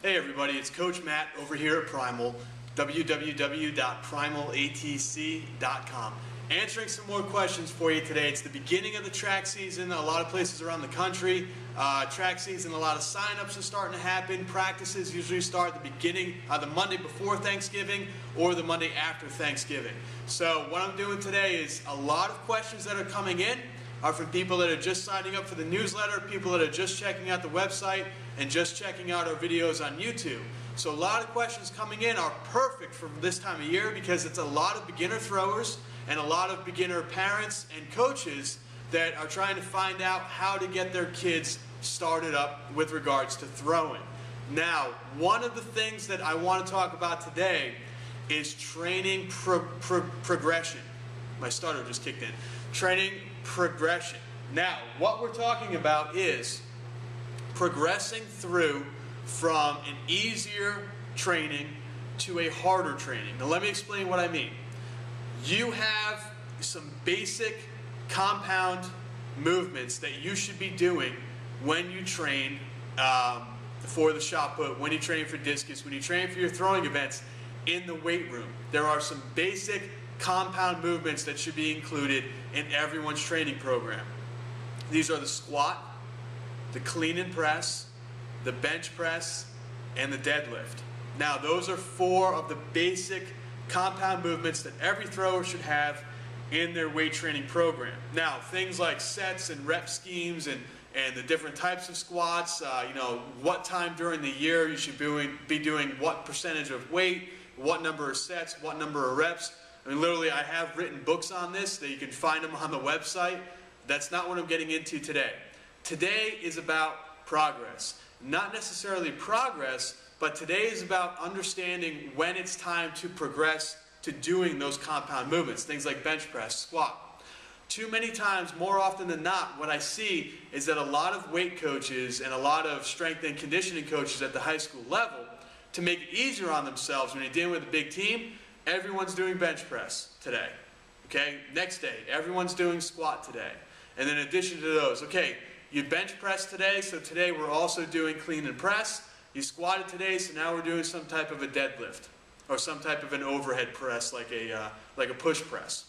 Hey everybody, it's Coach Matt over here at Primal, www.primalatc.com. Answering some more questions for you today. It's the beginning of the track season. A lot of places around the country, track season, a lot of sign-ups are starting to happen. Practices usually start at the beginning, the Monday before Thanksgiving or the Monday after Thanksgiving. So what I'm doing today is a lot of questions that are coming in are from people that are just signing up for the newsletter, people that are just checking out the website, and just checking out our videos on YouTube. So a lot of questions coming in are perfect for this time of year because it's a lot of beginner throwers and a lot of beginner parents and coaches that are trying to find out how to get their kids started up with regards to throwing. Now, one of the things that I want to talk about today is training progression. My starter just kicked in. Training progression. Now, what we're talking about is progressing through from an easier training to a harder training. Now, let me explain what I mean. You have some basic compound movements that you should be doing when you train for the shot put, when you train for discus, when you train for your throwing events in the weight room. There are some basic compound movements that should be included in everyone's training program. These are the squat, the clean and press, the bench press, and the deadlift. Now, those are four of the basic compound movements that every thrower should have in their weight training program. Now, things like sets and rep schemes and the different types of squats, you know, what time during the year you should be doing what percentage of weight, what number of sets, what number of reps. I mean, literally, I have written books on this that you can find them on the website. That's not what I'm getting into today. Today is about progress. Not necessarily progress, but today is about understanding when it's time to progress to doing those compound movements, things like bench press, squat. Too many times, more often than not, what I see is that a lot of weight coaches and a lot of strength and conditioning coaches at the high school level, to make it easier on themselves when you're dealing with a big team, everyone's doing bench press today. Okay, next day, everyone's doing squat today. And then in addition to those, okay, you bench press today, so today we're also doing clean and press. You squatted today, so now we're doing some type of a deadlift or some type of an overhead press like a push press.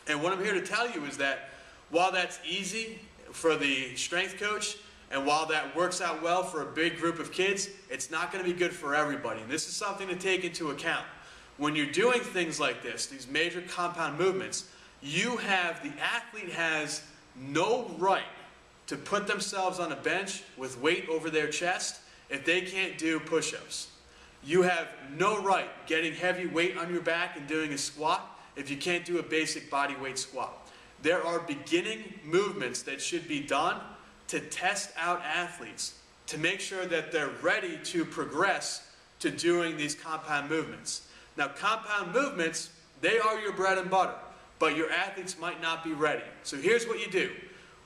And what I'm here to tell you is that while that's easy for the strength coach and while that works out well for a big group of kids, it's not going to be good for everybody. And this is something to take into account. When you're doing things like this, these major compound movements, the athlete has no right to put themselves on a bench with weight over their chest if they can't do push-ups. You have no right getting heavy weight on your back and doing a squat if you can't do a basic body weight squat. There are beginning movements that should be done to test out athletes to make sure that they're ready to progress to doing these compound movements. Now, compound movements, they are your bread and butter, but your athletes might not be ready. So here's what you do.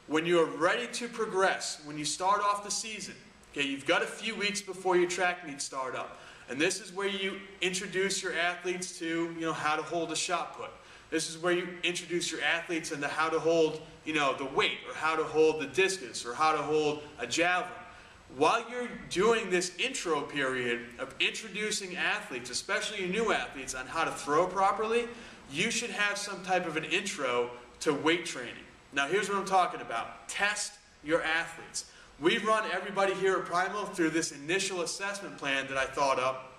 When you're ready to progress, when you start off the season, okay, you've got a few weeks before your track meets start up. And this is where you introduce your athletes to, how to hold a shot put. This is where you introduce your athletes into how to hold, the weight, or how to hold the discus, or how to hold a javelin. While you're doing this intro period of introducing athletes, especially your new athletes, on how to throw properly, you should have some type of an intro to weight training. Now, here's what I'm talking about. Test your athletes. We run everybody here at Primal through this initial assessment plan that I thought up,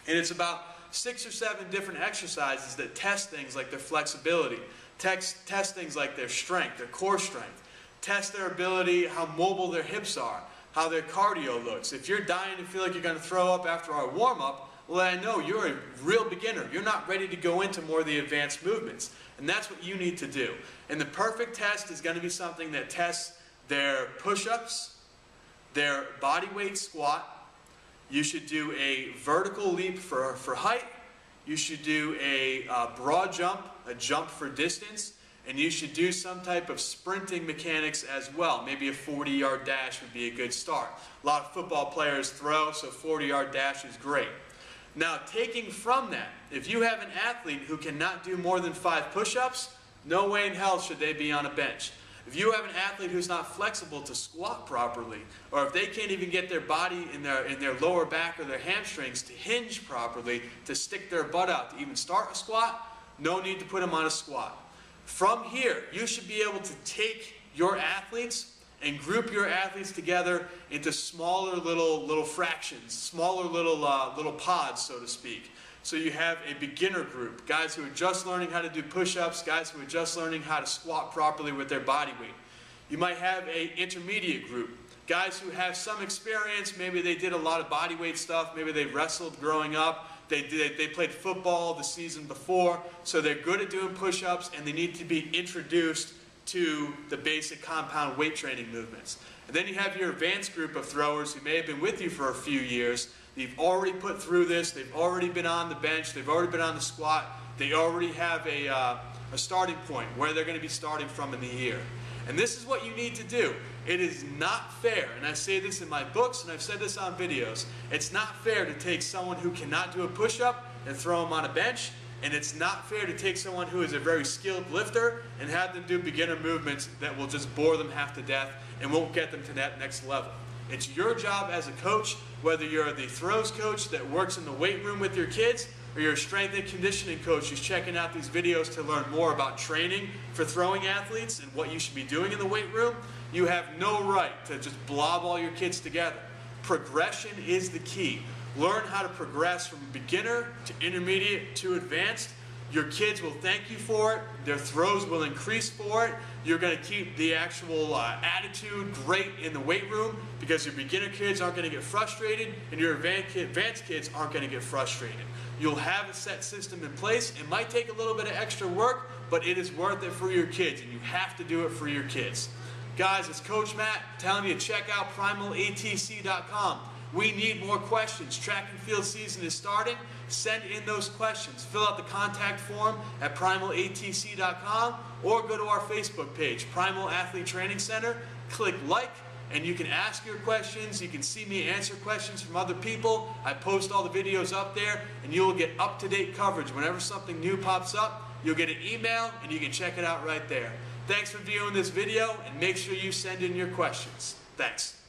and it's about 6 or 7 different exercises that test things like their flexibility, test things like their strength, their core strength, test their ability, how mobile their hips are, how their cardio looks. If you're dying to feel like you're going to throw up after our warm-up, well, I know you're a real beginner. You're not ready to go into more of the advanced movements, and that's what you need to do. And the perfect test is going to be something that tests their push-ups, their body weight squat. You should do a vertical leap for height. You should do a broad jump, a jump for distance, and you should do some type of sprinting mechanics as well. Maybe a 40-yard dash would be a good start. A lot of football players throw, so 40-yard dash is great. Now, taking from that, if you have an athlete who cannot do more than 5 push-ups, no way in hell should they be on a bench. If you have an athlete who's not flexible to squat properly, or if they can't even get their body in their lower back or their hamstrings to hinge properly, to stick their butt out to even start a squat, no need to put them on a squat. From here, you should be able to take your athletes and group your athletes together into smaller little fractions, smaller little pods, so to speak. So you have a beginner group, guys who are just learning how to do push-ups, guys who are just learning how to squat properly with their body weight. You might have an intermediate group, guys who have some experience. Maybe they did a lot of body weight stuff, maybe they wrestled growing up, they played football the season before, so they're good at doing push-ups and they need to be introduced to the basic compound weight training movements. And then you have your advanced group of throwers who may have been with you for a few years. They've already put through this, they've already been on the bench, they've already been on the squat, they already have a starting point where they're going to be starting from in the year. And this is what you need to do. It is not fair, and I say this in my books and I've said this on videos, it's not fair to take someone who cannot do a push-up and throw them on a bench, and it's not fair to take someone who is a very skilled lifter and have them do beginner movements that will just bore them half to death and won't get them to that next level. It's your job as a coach, whether you're the throws coach that works in the weight room with your kids, or you're a strength and conditioning coach who's checking out these videos to learn more about training for throwing athletes and what you should be doing in the weight room. You have no right to just blob all your kids together. Progression is the key. Learn how to progress from beginner to intermediate to advanced. Your kids will thank you for it. Their throws will increase for it. You're going to keep the actual attitude great in the weight room because your beginner kids aren't going to get frustrated and your advanced kids aren't going to get frustrated. You'll have a set system in place. It might take a little bit of extra work, but it is worth it for your kids, and you have to do it for your kids. Guys, it's Coach Matt telling you to check out primalatc.com. We need more questions. Track and field season is starting. Send in those questions. Fill out the contact form at primalatc.com or go to our Facebook page, Primal Athlete Training Center. Click like and you can ask your questions. You can see me answer questions from other people. I post all the videos up there and you'll get up-to-date coverage. Whenever something new pops up, you'll get an email and you can check it out right there. Thanks for viewing this video and make sure you send in your questions. Thanks.